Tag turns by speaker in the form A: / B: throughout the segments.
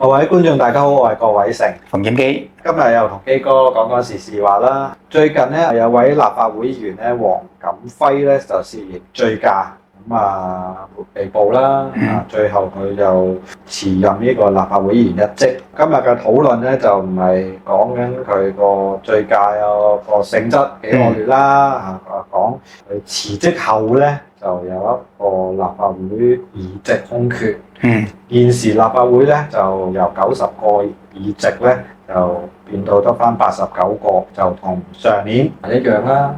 A: 各位觀眾大家好，我係郭偉成。
B: 馮檢基，
A: 今日又同基哥講時事話啦。最近咧有位立法會議員咧黃錦輝咧就涉嫌醉駕，被捕啦。最後佢就辭任呢個立法會議員一職。今日嘅討論咧就唔係講緊佢個醉駕個性質幾惡劣啦，講佢辭職後咧就有一個立法會議席空缺。現時立法會咧就由90個議席咧就變到得返89個，就同上年一樣啦。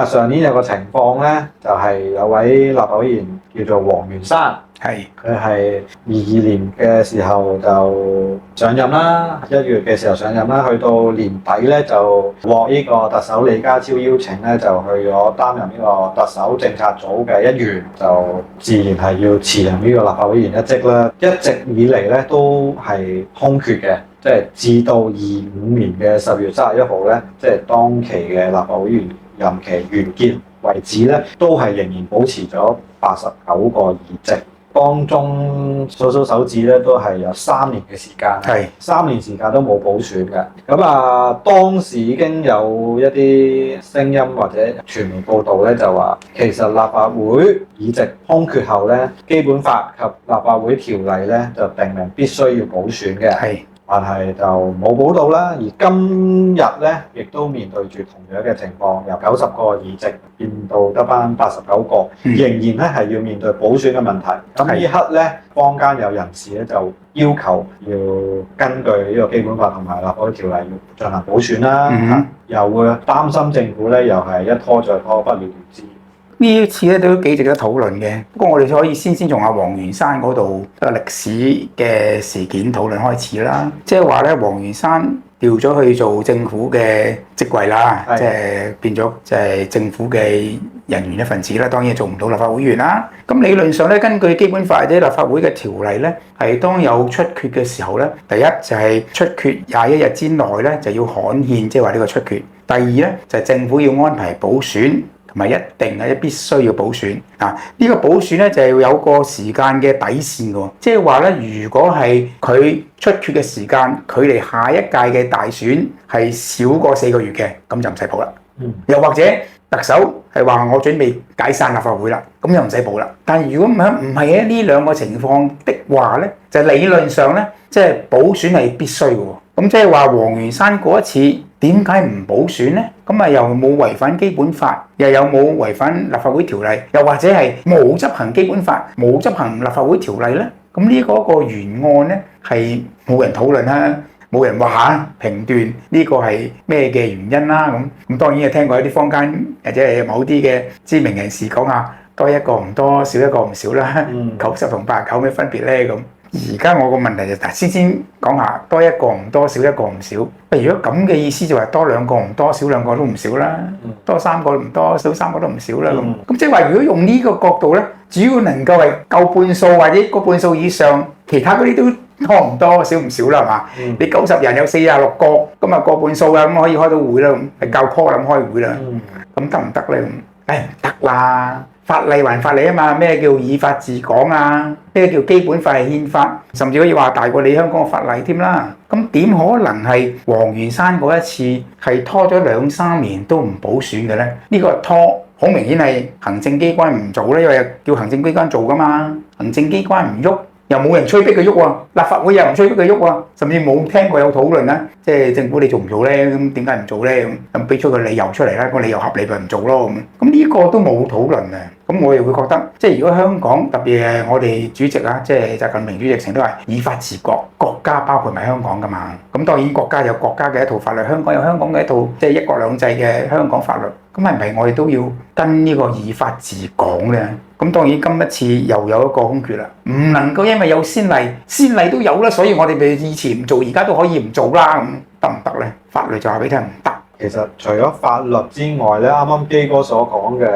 A: 上年有個情況咧，就係有位立法會議員叫做黃元山，佢係22年嘅時候就上任啦，1月嘅時候上任啦，去到年底咧就獲呢個特首李家超邀請咧，就去咗擔任呢個特首政策組嘅一員，就自然係要辭任呢個立法會議員一職啦。一直以嚟咧都係空缺嘅，即係至到25年嘅10月31號咧，即係當期嘅立法會議員任期完結為止咧，都係仍然保持咗89個議席。當中數數手指咧，都係有3年嘅時間，3年時間都冇補選嘅。當時已經有一啲聲音或者傳媒報道咧，就話其實立法會議席空缺後咧，基本法及立法會條例咧就訂明必須要補選嘅。但係就冇補到啦，而今日咧亦都面對住同樣嘅情況，由90個議席變到得返89個，仍然咧係要面對補選嘅問題。呢一刻咧，坊間有人士咧就要求要根據呢個基本法同埋立法會條例要進行補選啦，又會擔心政府咧又係一拖再拖，不了了之。
B: 呢一次咧都幾值得討論嘅，不過我哋可以先從阿黃元山嗰度歷史嘅事件討論開始啦。即係話咧，黃元山調咗去做政府嘅職位啦，即係變咗即係政府嘅人員一份子啦。當然做唔到立法會議員啦。咁理論上咧，根據基本法或者立法會嘅條例咧，係當有出缺嘅時候咧，第一就係出缺21日之內咧就要刊憲，即係話呢個出缺。第二咧就係政府要安排補選。同埋一定係必須要補選啊！呢個補選咧就係有個時間嘅底線嘅，即係話咧，如果係佢出缺嘅時間，距離下一屆嘅大選係少過4個月嘅，咁就唔使補啦。又或者特首係話我準備解散立法會啦，咁又唔使補啦。但係如果唔係喺呢兩個情況的話咧，就理論上咧，即係補選係必須嘅。咁即係話黃元山嗰一次點解唔補選咧？咁又冇違反基本法，又有冇違反立法會條例，又或者係冇執行基本法、冇執行立法會條例咧？咁呢個原案咧係冇人討論啦，冇人話評斷呢個係咩嘅原因啦。咁當然係聽過一啲坊間或者係某啲嘅知名人士講下，多一個唔多，少一個唔少啦。90同89咩分別咧？咁而家我個問題就先講下多一個唔多，少一個唔少。如果咁嘅意思就係多兩個唔多，少兩個都唔少啦。多3個唔多，少3個都唔少啦。咁即係話，如果用呢個角度咧，只要能夠係夠半數或者個半數以上，其他嗰啲都多唔多，少唔少啦，係嘛？你90人有46個，咁啊個半數啦，咁可以開到會啦，係夠 call 咁開會啦。咁得唔得咧？唔得啦！法例還法例啊嘛，咩叫以法治港啊？咩叫基本法係憲法？甚至可以話大過你香港嘅法例添啦。咁點可能係黃元山嗰一次係拖咗2-3年都唔補選嘅咧？呢個拖好明顯係行政機關唔做咧，因為叫行政機關做噶嘛。行政機關唔喐，又冇人催逼佢喐喎，立法會又唔催逼佢喐喎，甚至冇聽過有討論啦。即係政府你做唔做咧？咁點解唔做咧？咁俾出個理由出嚟啦，個理由合理咪唔做咯。咁呢個都冇討論嘅。咁我又會覺得，即係如果香港特別係我哋主席啊，即係習近平主席成日都話以法治國，國家包括埋香港噶嘛。咁當然國家有國家嘅一套法律，香港有香港嘅一套即係一國兩制嘅香港法律。咁係咪我哋都要跟呢個以法治港咧？咁當然今一次又有一個空缺啦，唔能夠因為有先例，先例都有啦，所以我哋咪以前唔做，而家都可以唔做啦。咁得唔得咧？法律就話俾你聽唔得。
A: 其實除咗法律之外咧，啱啱基哥所講嘅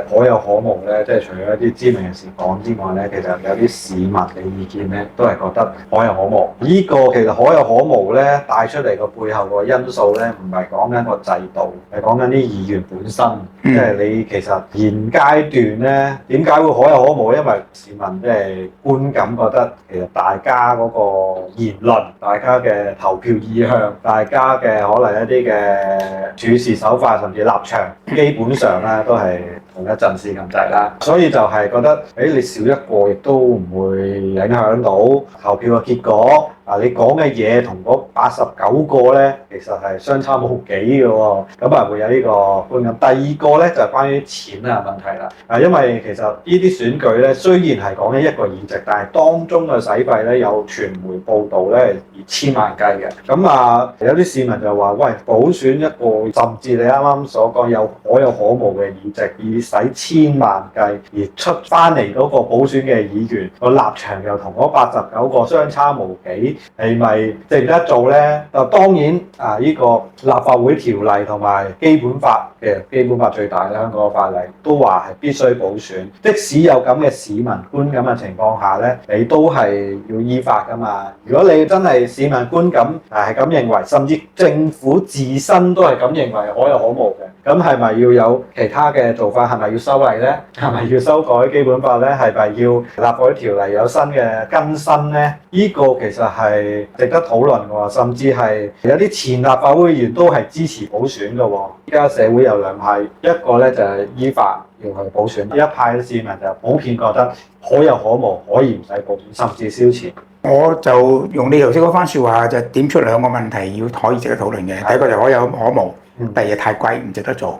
A: 可有可無咧，即係除咗一啲知名人士講之外咧，其實有啲市民嘅意見咧，都係覺得可有可無。呢個其實可有可無咧，帶出嚟個背後個因素咧，唔係講緊個制度，係講緊啲議員本身。即係你其實現階段咧，點解會可有可無？因為市民即係觀感覺得其實大家嗰個言論、大家嘅投票意向、大家嘅可能一啲嘅處事手法，甚至立場，基本上咧都係同一陣線咁滯啦。所以就係覺得，你少一個亦都唔會影響到投票嘅結果。你講嘅嘢同嗰89個咧，其實係相差無幾嘅喎，咁啊會有呢個觀感。第二個咧就係關於錢嘅問題啦。因為其實呢啲選舉咧，雖然係講緊一個議席，但係當中嘅使費咧有傳媒報道咧以千萬計嘅。咁有啲市民就話：喂，補選一個，甚至你啱啱所講有可有可無嘅議席，以使千萬計而出翻嚟嗰個補選嘅議員個立場又同嗰89個相差無幾。係咪值唔值得做咧？當然呢個立法會條例同埋基本法嘅基本法最大嘅香港嘅法例都話係必須補選，即使有咁嘅市民觀感嘅情況下咧，你都係要依法噶嘛。如果你真係市民觀感係咁認為，甚至政府自身都係咁認為可有可無嘅，咁係咪要有其他嘅做法？係咪要修例咧？係咪要修改基本法咧？係咪要立法會條例有新嘅更新咧？呢個其實係值得討論嘅喎，甚至係有啲前立法會議員都係支持補選嘅喎。依家社會有兩派，一個咧就係依法要去補選，一派嘅市民就普遍覺得可有可無，可以唔使補選，甚至燒錢。
B: 我就用你頭先嗰番説話，就點出兩個問題要可以值得討論嘅。第一個就可有可無，第二太貴唔值得做。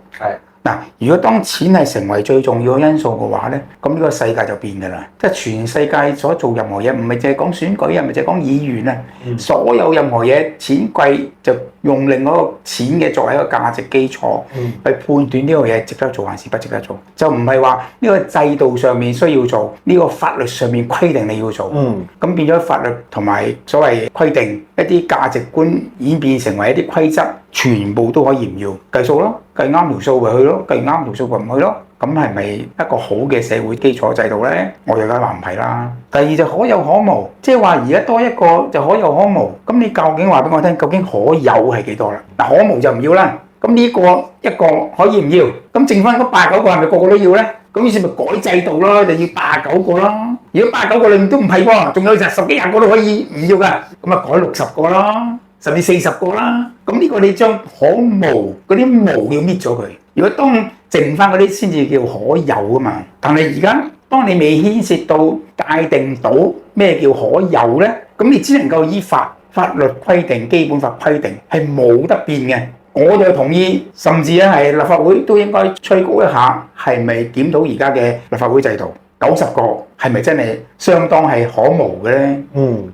B: 嗱，如果當錢係成為最重要嘅因素嘅話咧，咁呢個世界就變㗎啦。即係全世界所做任何嘢，唔係淨係講選舉啊，唔係淨係講議員啊，所有任何嘢錢貴就用另外一個錢嘅作為一個價值基礎去判斷呢個嘢值得做還是不值得做，就唔係話呢個制度上面需要做，呢個法律上面規定你要做。咁變咗法律同埋所謂規定一啲價值觀演變成為一啲規則，全部都可以唔要，計數咯，計啱條數咪去咯，計唔啱條數咪唔去咯。咁係咪一個好嘅社會基礎制度咧？我就覺得唔係啦。第二就可有可無，即係話而家多一個就可有可無。咁你究竟話俾我聽，究竟可有係幾多啦？嗱，可無就唔要啦。咁呢個一個可以唔要，咁剩翻嗰89個係咪個個都要咧？咁於是咪改制度咯，就要89個啦。如果89個裏面都唔係喎，仲有就10幾20個都可以唔要噶，咁啊改60個啦，甚至40個啦。咁呢個你將可無嗰啲無要搣咗佢。如果當剩翻嗰啲先至叫可有啊嘛，但係而家當你未牽涉到界定到咩叫可有咧，咁你只能夠依法律規定、基本法規定係冇得變嘅。我就同意，甚至咧係立法會都應該催告一下，係咪檢討而家嘅立法會制度？90個係咪真係相當係可無嘅咧？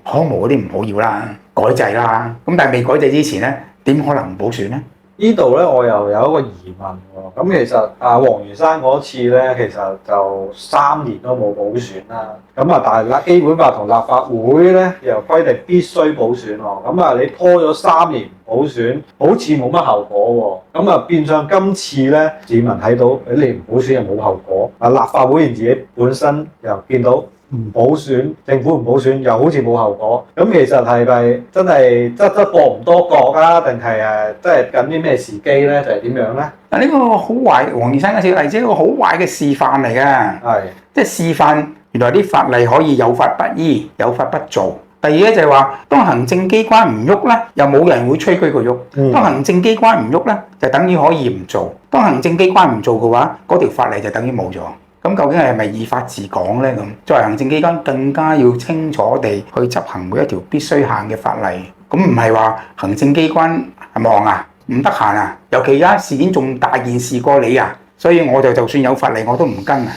B: 可無嗰啲唔好要啦，改制啦。咁但係未改制之前咧，點可能唔補選咧？
A: 呢度咧，我又有一個疑問喎。咁其實黃元山嗰次咧，其實就3年都冇補選啦。咁但係基本法同立法會咧又規定必須補選喎。咁你拖咗3年補選，好似冇乜後果喎。咁變相今次咧，市民睇到你唔補選又冇後果。立法會自己本身又見到唔補選，政府唔補選又好似冇後果。咁其實係咪真係得過唔多覺啊？定係即係緊啲咩時機咧？就係點樣咧？
B: 嗱，呢個好壞，黃元山嗰次例子，一個好壞嘅示範嚟嘅。係，即係示範原來啲法例可以有法不依，有法不做。第二咧就係話，當行政機關唔喐咧，又冇人會催佢喐。當行政機關唔喐咧，就等於可以唔做。當行政機關唔做嘅話，嗰條法例就等於冇咗。咁究竟係咪依法治港咧？咁作為行政機關，更加要清楚地去執行每一條必須行嘅法例。咁唔係話行政機關係忙啊，唔得閒啊，尤其而家事件仲大件事過你啊，所以我就算有法例我都唔跟啊，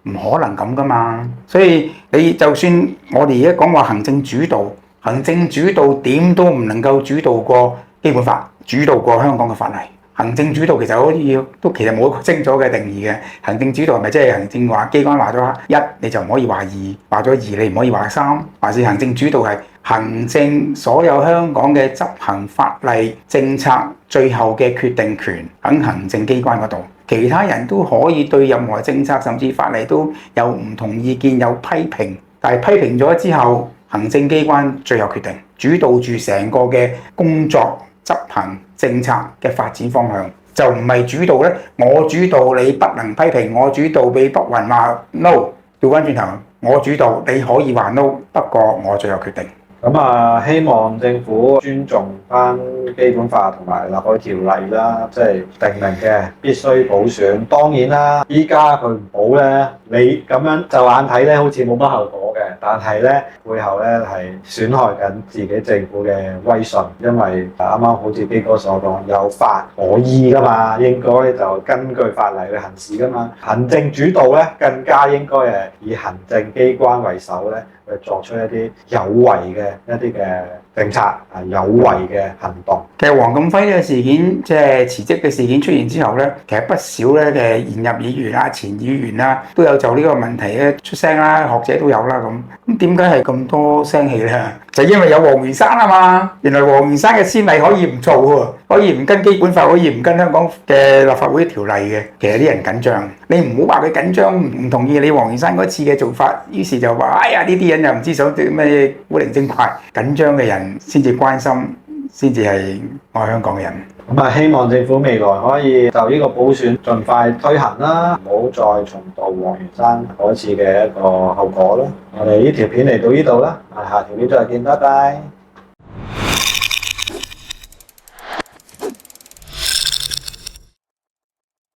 B: 唔可能咁噶嘛。所以你就算我哋而家講話行政主導，行政主導點都唔能夠主導過基本法，主導過香港嘅法例。行政主導其實好似都其實冇一個清楚嘅定義嘅。行政主導係咪即係行政機關話咗一你就唔可以話二，話咗二你唔可以話三，還是行政主導係行政所有香港嘅執行法例政策最後嘅決定權喺行政機關嗰度，其他人都可以對任何政策甚至法例都有唔同意見有批評，但係批評咗之後，行政機關最後決定，主導住成個嘅工作執行政策嘅發展方向，就唔係主導咧。我主導你不能批評，我主導你不允話 no， 調翻轉頭，我主導你可以話 no， 不過我最後決定。
A: 咁啊，希望政府尊重翻基本法同埋立法條例啦，即係定明嘅必須補選。當然啦，依家佢唔補咧，你咁樣就眼睇咧，好似冇乜後果嘅。但係咧，背後咧係損害緊自己政府嘅威信，因為啱啱好似基哥所講，有法可依噶嘛，應該就根據法例去行事噶嘛。行政主導咧，更加應該係以行政機關為首咧，去作出一啲有為嘅一啲嘅政策啊，有為嘅行動。
B: 其實黃錦輝呢個事件，即係辭職嘅事件出現之後咧，其實不少咧嘅現任議員啦、前議員啦，都有就呢個問題咧出聲啦，學者都有啦咁。咁點解係咁多聲氣咧？就因為有黃元山啊嘛。原來黃元山嘅先例可以唔做喎，可以唔跟基本法，可以唔跟香港嘅立法會條例嘅。其實啲人緊張，你唔好話佢緊張，唔同意你黃元山嗰次嘅做法，於是就話：哎呀，呢啲人又唔知想啲咩古靈精怪，緊張嘅人先至關心，先至係愛香港嘅人。
A: 咁啊，希望政府未來可以就呢個補選盡快推行啦，唔好再重蹈黃元山嗰次嘅一個後果啦。我哋呢條片嚟到呢度啦，下條片再見，拜拜。